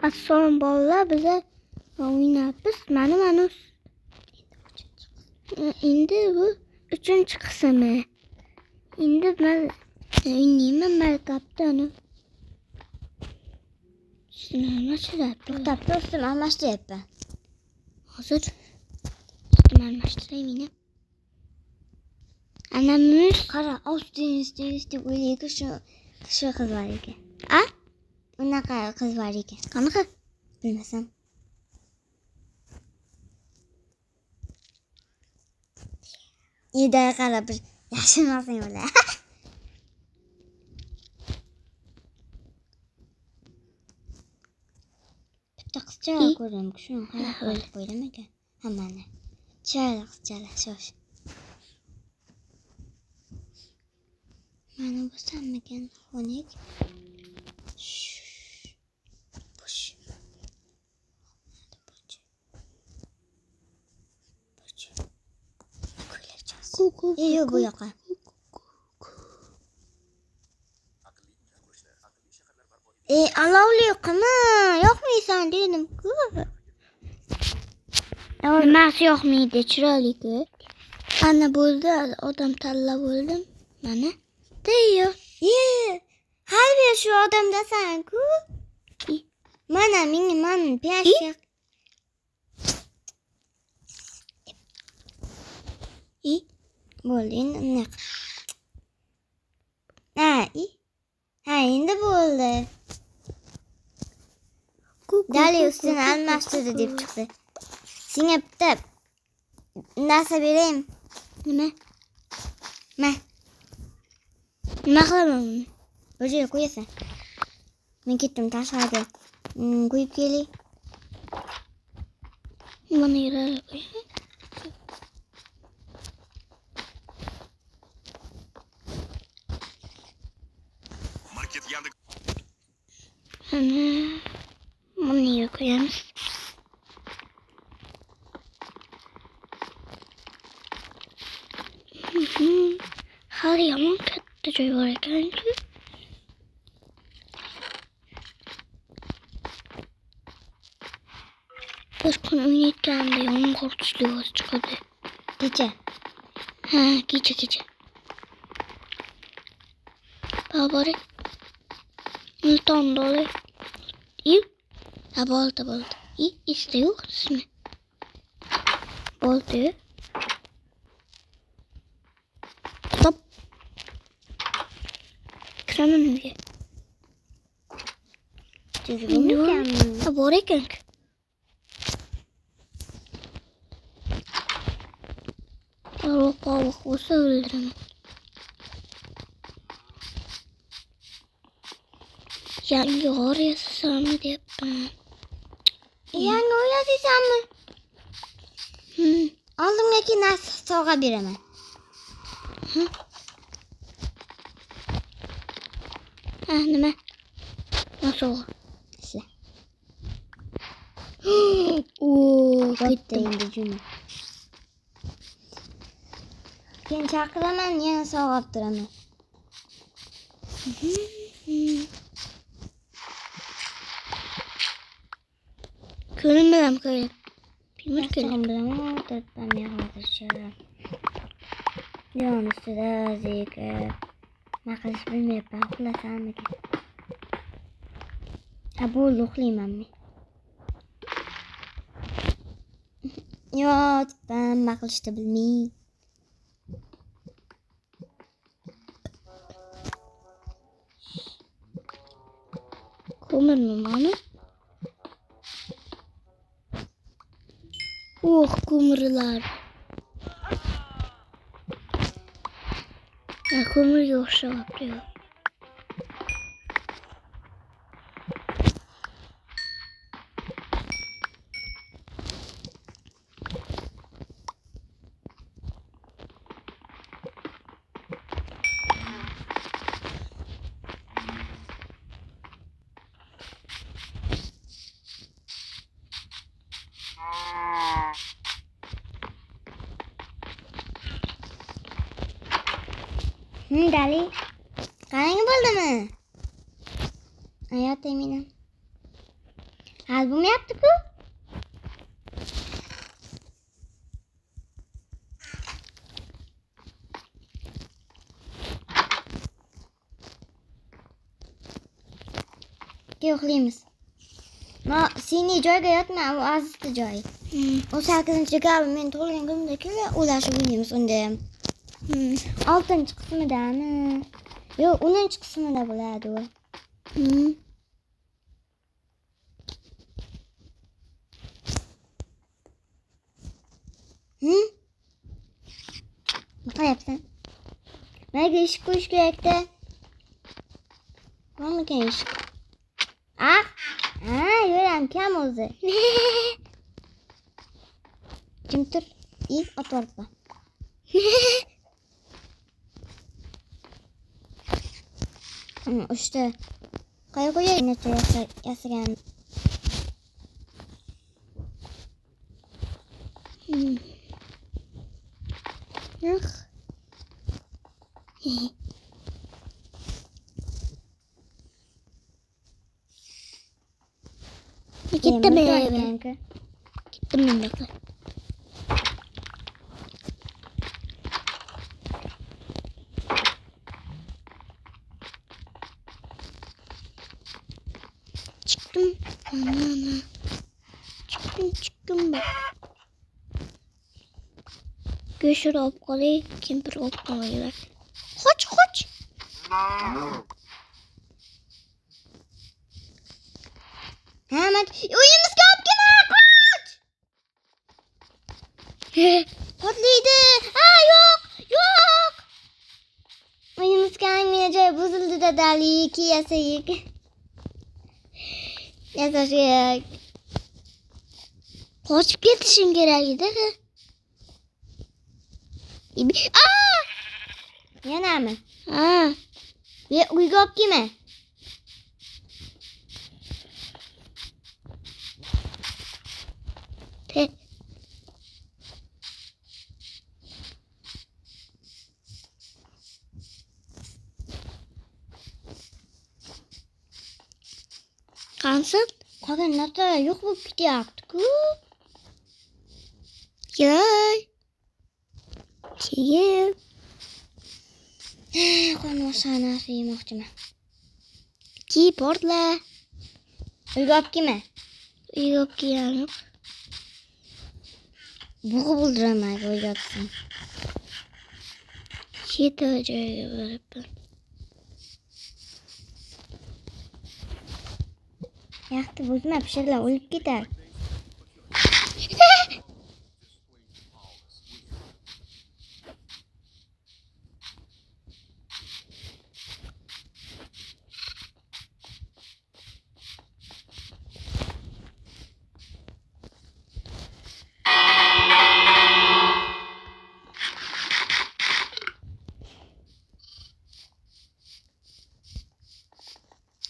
Aslan bolalar bize oynayapmiz. Mana endi bu 3-chi qismi. Endi men oynayman maktabdan. Üstüne almashtırayapti. Maktabda üstüne almashtırayapti. Hozir üstüne almashtırayım yine. Anamiz Qara, üstü o'ylaydi shu qiz bor ekan. a Unaqa qiz bor ekan. qanaqa? Bilmasam. Ida qara bir yashimasang bo'la. Bitta qizchalar ko'rdim, shuni qarab qo'ydim ekan. Hammani. Chiroyli qizchalar, shosh. Mana bu sanmagan xo'nik. Bosh. Yo'q bu yoqqa. Alovli yo'qmi? Yo'qmaysan dedim-ku. Nimasi yoqmaydi, chiroyli-ku. Ana bo'ldi, odam tanlab bo'ldim. Mana. Deyyo. Harbiy shu odamdasan-ku. Mana men piyashga. Bo'ldi endi. Ha, endi bo'ldi. Dali ustini almashtirdi deb chiqdi. Senga bitta narsa berayim. Nima? Ma, Nima qilaman buni? bu yerga qo'yasan. Men ketdim tashqariga. Qo'yib kelay. Buni yerga qo'y. Market yandı. Buni yerga qo'yamiz. Hali yomon katta joy bor ekan-ku. Bir kun o'ynayotganda yomg'ir kuchli ovoz chiqadi. Kecha. Ha, kecha. Bari Milton dolu. Ha, bo'ldi. Esda yo'q ismi. Bo'ldi. Stop. Kiraman uyga. Ha, bor ekan. Qo'rqoq bo'lsa o'ldiraman. Yangi g'or yasasammi deyapman. Yangi o'ylaysanmi? Oldimga narsa sovg'a beraman. Ha, nima? Nasıl? Ishla. Ketdi endi jumi. Keyin chaqiraman, yana sog'ab turaman. Ko'rinmagan ko'ylak. Pimir Ko'ylak ko'ylak. bilan o'tiribman men hozircha. Yon ustida zikr. Nima qilish bilmayapman, uxlasammikin. Ha, bo'ldi, uxlayman men. Yotibman, nima qilishni bilmay. Ko'mirmi mana? Ko'mirlar. Ya ko'mirga o'xshayapti. Dali. Qarang bo'ldimi? Hayot eminim. Albüm yaptık mı? Yo'qlaymiz. Ma seni joyga yotma, u azizda joy. O 8-gabi men tug'ilgan kunimda kelib o'ylashib o'ynaymiz unda ham. 6-qismidami? Yo'q, 10-qismida bo'ladi u. Ne qilyapsan? Menga eshik qo'yish kerak-da. Bormikan eshik? Yo'ram kam o'zi. Jim tur. Otvoribman. Işte. Qayerga qo'yay? Necha yasagan. Gittim Yemek eve. var kanka. Gittim ben de. Çıktım. Ana. Çıktım bak. Göşür olup kalıyor. Kemper olup kalıyor. Koç. Hemen uyumuz kapkina koç. Patlıydı. Yok. Uyumuz gelmeyecek. Bozuldu da dali. 2 yasayık. Yasayık. Kaçıp yetişim gereğiydi. Yana mı? Ha. Ve uygop kime? Te. Kansın? Kadın nasıl yok bu gidiyordu ku? Gel. Gel. Konu sana sıymak kime? Ki portla. Uygop kime? Yok yani. Buğu bulduramaz uygopsun. Şey de öyle böyle. Yaktı bozma bir şeyler olup gider.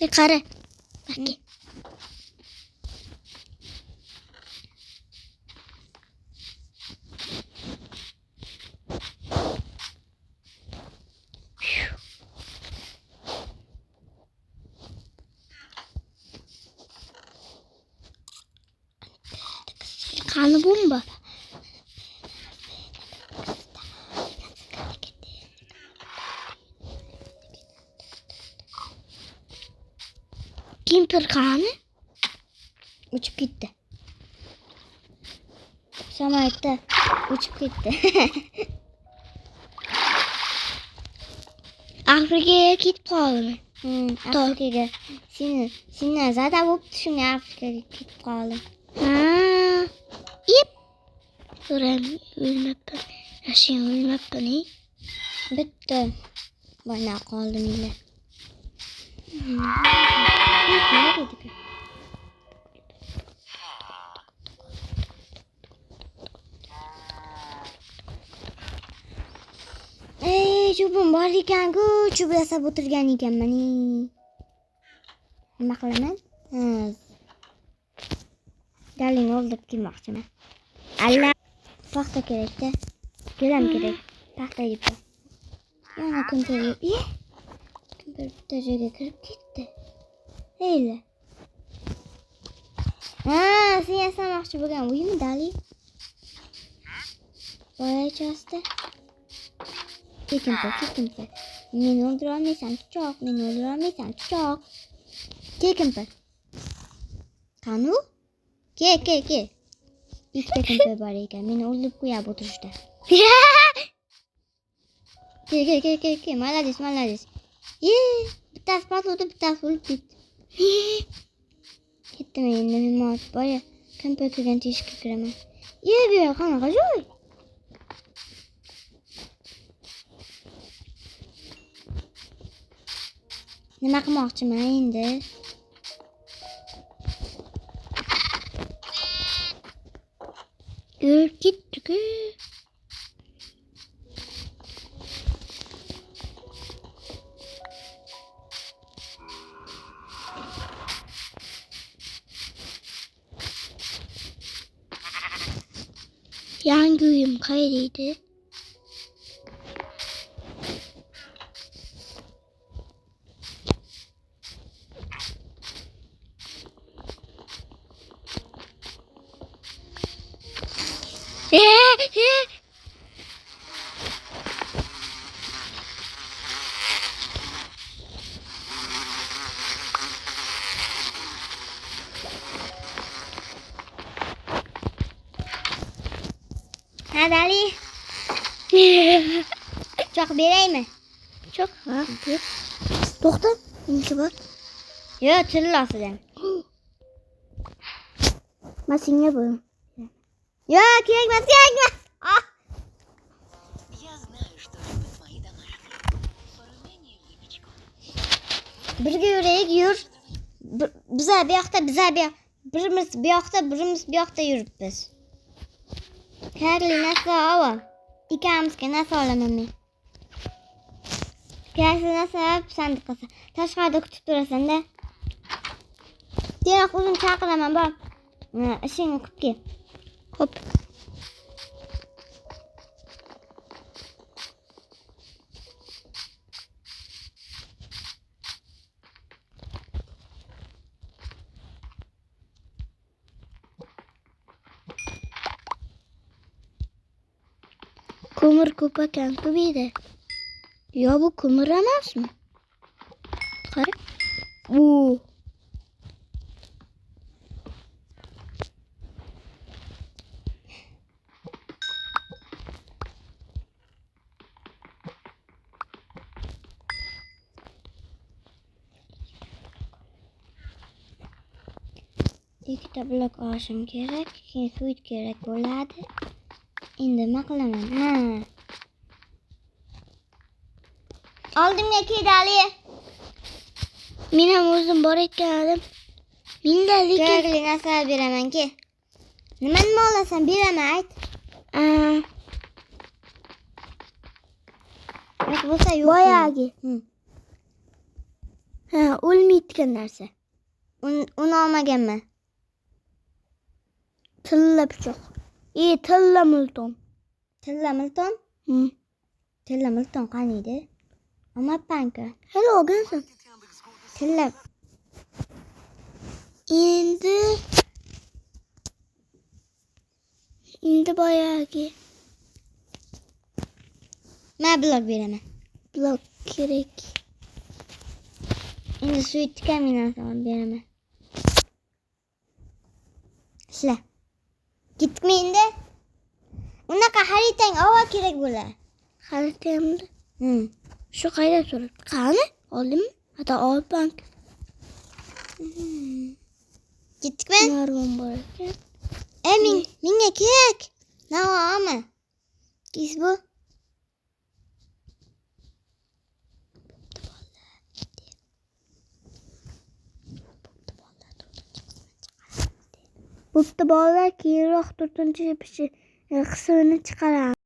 Bir kare. Bakayım. Kanı bomba. Kimper kanı? Uçup gitti. Samayette uçup gitti. Afrika'ya git pahalı. Afrika'ya. Sinir zaten bu düşünüyor Afrika'ya gidip kaldı. İp. Ölmep ben. Yaşayan ölmep ben iyi. Bitti. Bana kaldım ile. Chubim bor ekan-ku, chub yasab o'tirgan ekanman. Nima qilaman? Dalini oldirib kelmoqchiman. Alla paxta kerak-da. Gilam kerak. Paxta yeb. Yana kimdir bitta joyga kirib ketdi. Heyli. Sen yasamoqchi bo'lgan uymi, Dali? Boyachasida. Kekinpa. Meni o'ldira olmaysan, chuchoq. Kekinpa. Qani u? Ke. Ikkita kimpa bor ekan. Meni o'ldirib qo'yadi o'tirishda. Ke. Молодец. Bittasi patlatdi, bittasi o'lib ketdi. Ketdim endi men boya kimpa kirgan teshikka kiraman. Bu yer qanaqa joy? Nima qilmoqchiman endi? Yurib ketdik-ku. Yangi uyum qaydaydi? Ha, Dali. Çok bereymi? Çok ha. To'xta, meniki bor. Yo, tillasidan. Men senga bu. Yo, kerakmas. Ah. Я знаю, что любят мои домашние. Поруменье яичко. Birga yuraylik, yur. Bizlar bu yoqda, birimiz bu yoqda yuribmiz. Kerakli narsa ol. Ikkamizga narsa olaman men. Kerakli narsa olib sandiqqa sol. Tashqarida kutib turasan-da. Demak, o'zim chaqiraman, bor. Ishingni qilib kel. Hop. Ko'mir ko'p ekan-ku bu yerda. Yo, bu ko'mir emasmi? Qara. Ikkita blok olishim kerak, keyin suv kerak bo'ladi. Endi nima qilaman? Oldimga kel, Dali. Men ham o'zim bor ekandim. Menda lekin Kerakli narsalar beraman-ki. Nima olasan, beraman, ayt. Yo'q bo'lsa yo'q. boyagi. Ha, o'lmaydigan narsa. Uni olmaganman. Tilla pichoq. Tilla multon. Tilla milton? Tilla milton qani edi? Olmabman-ku. Hali olgansan. Tilla. Endi boyagi. Men blok beraman. Blok kerak. Endi suv kaminasini beraman. Ishla. Gitdikmi endi? Unaqa xaritang olib kerak bo'ladi. Xaritamda. Shu qayda turibdi? Qani? Oldimmi? Hata olib Gitdikmi? Narvon bor ekan. Menga kerak. Navami? Kis bu? Bo'pti bolalar, keyinroq 4-qismini chiqaramiz.